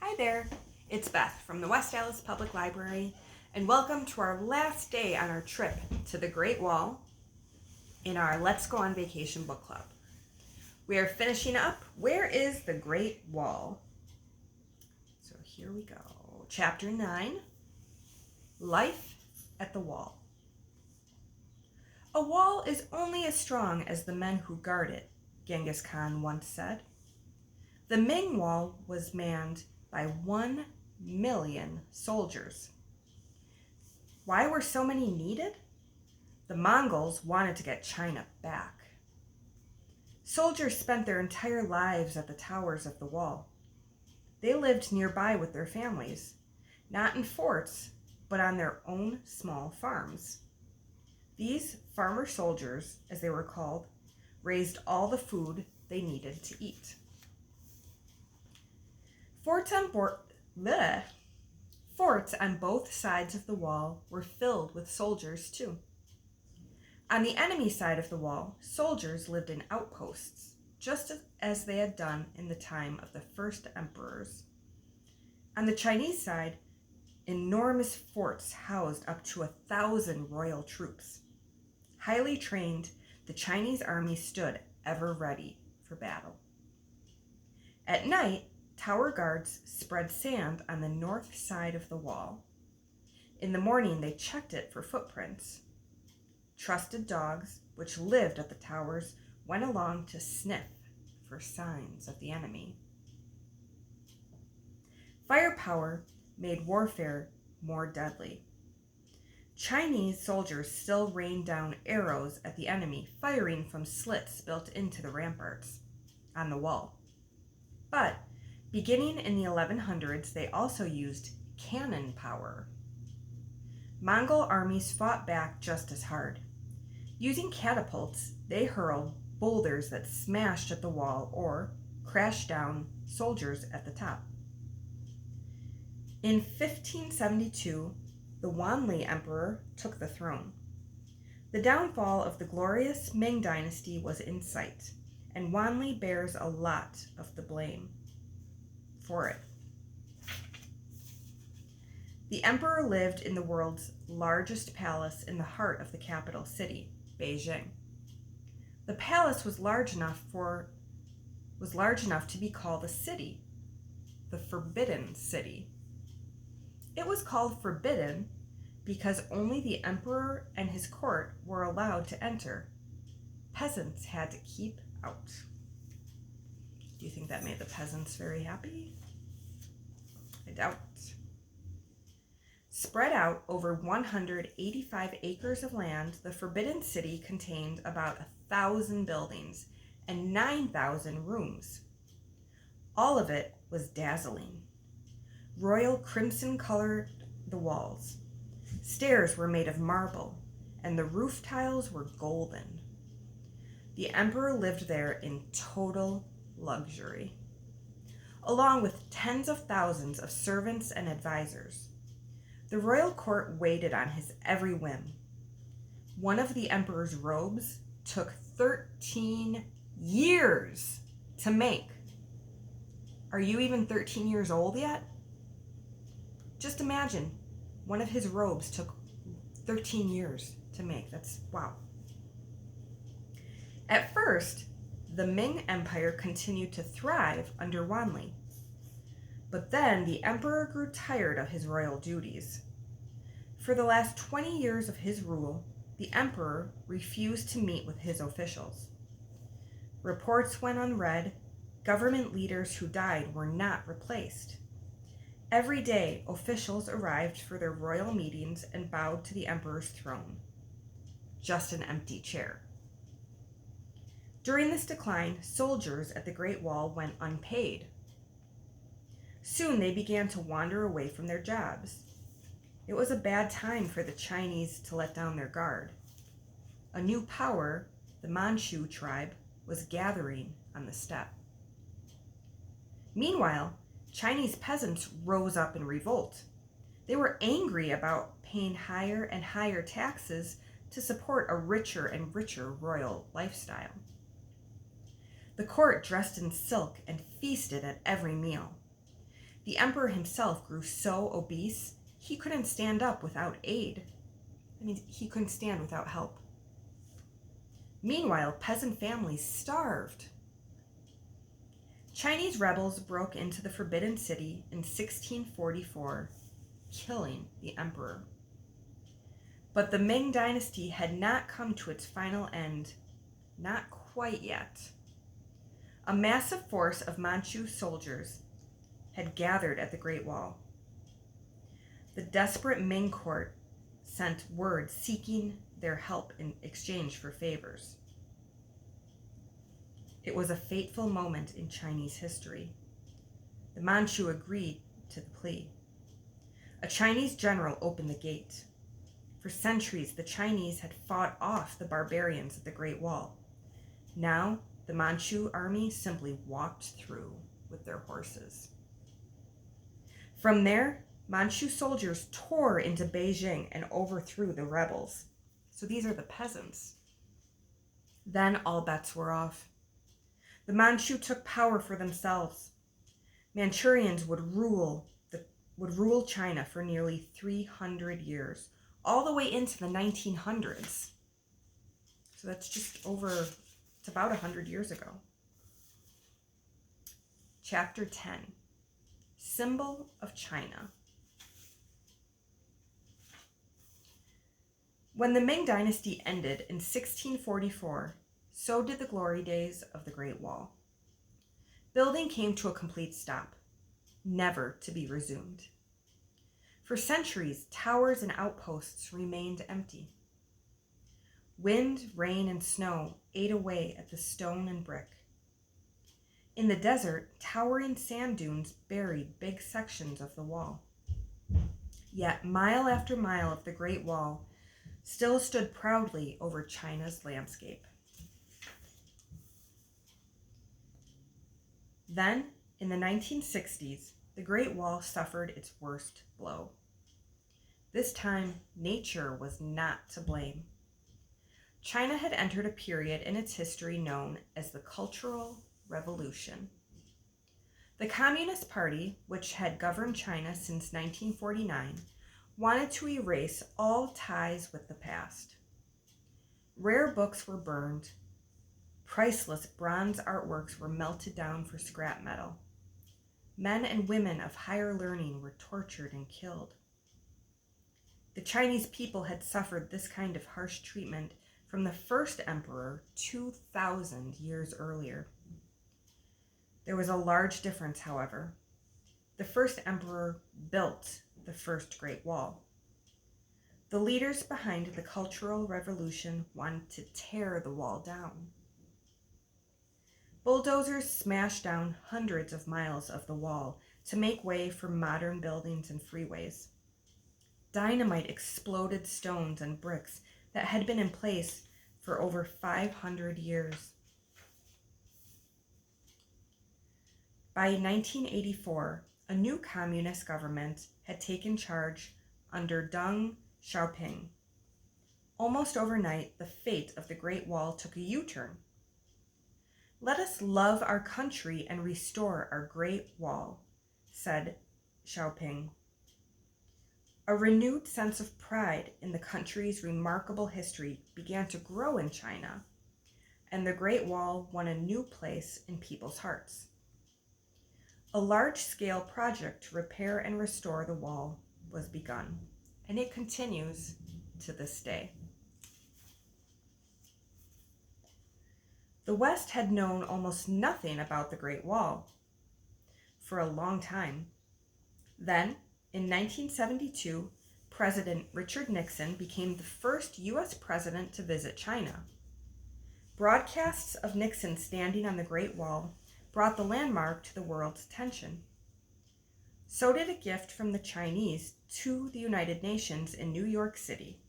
Hi there, it's Beth from the West Allis Public Library, and welcome to our last day on our trip to the Great Wall in our Let's Go on Vacation book club. We are finishing up Where is the Great Wall? So here we go. Chapter 9, Life at the Wall. A wall is only as strong as the men who guard it, Genghis Khan once said. The Ming Wall was manned by 1 million soldiers. Why were so many needed? The Mongols wanted to get China back. Soldiers spent their entire lives at the towers of the wall. They lived nearby with their families, not in forts, but on their own small farms. These farmer soldiers, as they were called, raised all the food they needed to eat. Forts on both sides of the wall were filled with soldiers too. On the enemy side of the wall, soldiers lived in outposts, just as they had done in the time of the first emperors. On the Chinese side, enormous forts housed up to 1,000 royal troops. Highly trained, the Chinese army stood ever ready for battle. At night, tower guards spread sand on the north side of the wall. In the morning, they checked it for footprints. Trusted dogs, which lived at the towers, went along to sniff for signs of the enemy. Firepower made warfare more deadly. Chinese soldiers still rained down arrows at the enemy, firing from slits built into the ramparts on the wall. But beginning in the 1100s, they also used cannon power. Mongol armies fought back just as hard. Using catapults, they hurled boulders that smashed at the wall or crashed down soldiers at the top. In 1572, the Wanli Emperor took the throne. The downfall of the glorious Ming dynasty was in sight, and Wanli bears a lot of the blame for it. The emperor lived in the world's largest palace in the heart of the capital city, Beijing. The palace was large enough to be called a city, the Forbidden City. It was called forbidden because only the emperor and his court were allowed to enter. Peasants had to keep out. Do you think that made the peasants very happy? I doubt. Spread out over 185 acres of land, the Forbidden City contained about 1,000 buildings and 9,000 rooms. All of it was dazzling. Royal crimson colored the walls. Stairs were made of marble, and the roof tiles were golden. The emperor lived there in total luxury, along with tens of thousands of servants and advisors. The royal court waited on his every whim. One of the emperor's robes took 13 years to make. Are you even 13 years old yet? Just imagine, one of his robes took 13 years to make. That's wow. At first, the Ming Empire continued to thrive under Wanli. But then the emperor grew tired of his royal duties. For the last 20 years of his rule, the emperor refused to meet with his officials. Reports went unread. Government leaders who died were not replaced. Every day, officials arrived for their royal meetings and bowed to the emperor's throne. Just an empty chair. During this decline, soldiers at the Great Wall went unpaid. Soon they began to wander away from their jobs. It was a bad time for the Chinese to let down their guard. A new power, the Manchu tribe, was gathering on the steppe. Meanwhile, Chinese peasants rose up in revolt. They were angry about paying higher and higher taxes to support a richer and richer royal lifestyle. The court dressed in silk and feasted at every meal. The emperor himself grew so obese, he couldn't stand up without aid. He couldn't stand without help. Meanwhile, peasant families starved. Chinese rebels broke into the Forbidden City in 1644, killing the emperor. But the Ming Dynasty had not come to its final end, not quite yet. A massive force of Manchu soldiers had gathered at the Great Wall. The desperate Ming court sent word seeking their help in exchange for favors. It was a fateful moment in Chinese history. The Manchu agreed to the plea. A Chinese general opened the gate. For centuries, the Chinese had fought off the barbarians at the Great Wall. Now, the Manchu army simply walked through with their horses. From there, Manchu soldiers tore into Beijing and overthrew the rebels. So these are the peasants. Then all bets were off. The Manchu took power for themselves. Manchurians would rule China for nearly 300 years, all the way into the 1900s. So that's it's about 100 years ago. Chapter 10, Symbol of China. When the Ming Dynasty ended in 1644, so did the glory days of the Great Wall. Building came to a complete stop, never to be resumed. For centuries, towers and outposts remained empty. Wind, rain, and snow ate away at the stone and brick. In the desert, towering sand dunes buried big sections of the wall. Yet mile after mile of the Great Wall still stood proudly over China's landscape. Then, in the 1960s, the Great Wall suffered its worst blow. This time, nature was not to blame. China had entered a period in its history known as the Cultural Revolution. The Communist Party, which had governed China since 1949, wanted to erase all ties with the past. Rare books were burned. Priceless bronze artworks were melted down for scrap metal. Men and women of higher learning were tortured and killed. The Chinese people had suffered this kind of harsh treatment from the first emperor 2,000 years earlier. There was a large difference, however. The first emperor built the first Great Wall. The leaders behind the Cultural Revolution wanted to tear the wall down. Bulldozers smashed down hundreds of miles of the wall to make way for modern buildings and freeways. Dynamite exploded stones and bricks that had been in place for over 500 years. By 1984, a new communist government had taken charge under Deng Xiaoping. Almost overnight, the fate of the Great Wall took a U-turn. "Let us love our country and restore our Great Wall," said Xiaoping. A renewed sense of pride in the country's remarkable history began to grow in China, and the Great Wall won a new place in people's hearts. A large-scale project to repair and restore the wall was begun, and it continues to this day. The West had known almost nothing about the Great Wall for a long time. Then, in 1972, President Richard Nixon became the first U.S. president to visit China. Broadcasts of Nixon standing on the Great Wall brought the landmark to the world's attention. So did a gift from the Chinese to the United Nations in New York City.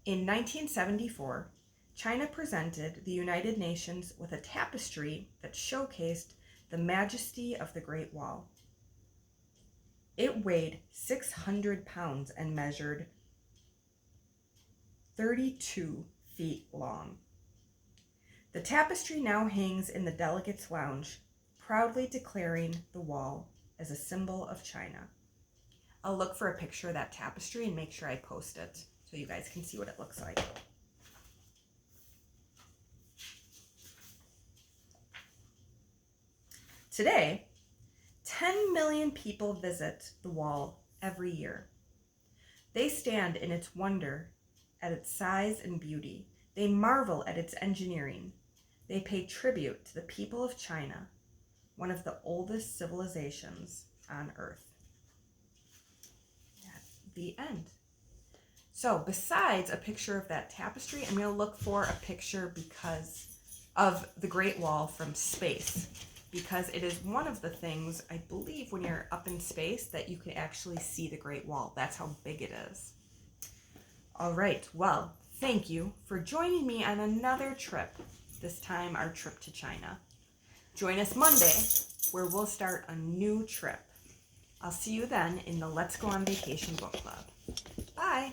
In 1974, China presented the United Nations with a tapestry that showcased the majesty of the Great Wall. It weighed 600 pounds and measured 32 feet long. The tapestry now hangs in the Delegates' Lounge, proudly declaring the wall as a symbol of China. I'll look for a picture of that tapestry and make sure I post it so you guys can see what it looks like. Today, 10 million people visit the wall every year. They stand in its wonder at its size and beauty. They marvel at its engineering. They pay tribute to the people of China, one of the oldest civilizations on Earth. At the end. So besides a picture of that tapestry, I'm going to look for a picture because of the Great Wall from space, because it is one of the things, I believe, when you're up in space that you can actually see the Great Wall. That's how big it is. All right, well, thank you for joining me on another trip, this time our trip to China. Join us Monday, where we'll start a new trip. I'll see you then in the Let's Go on Vacation book club. Bye.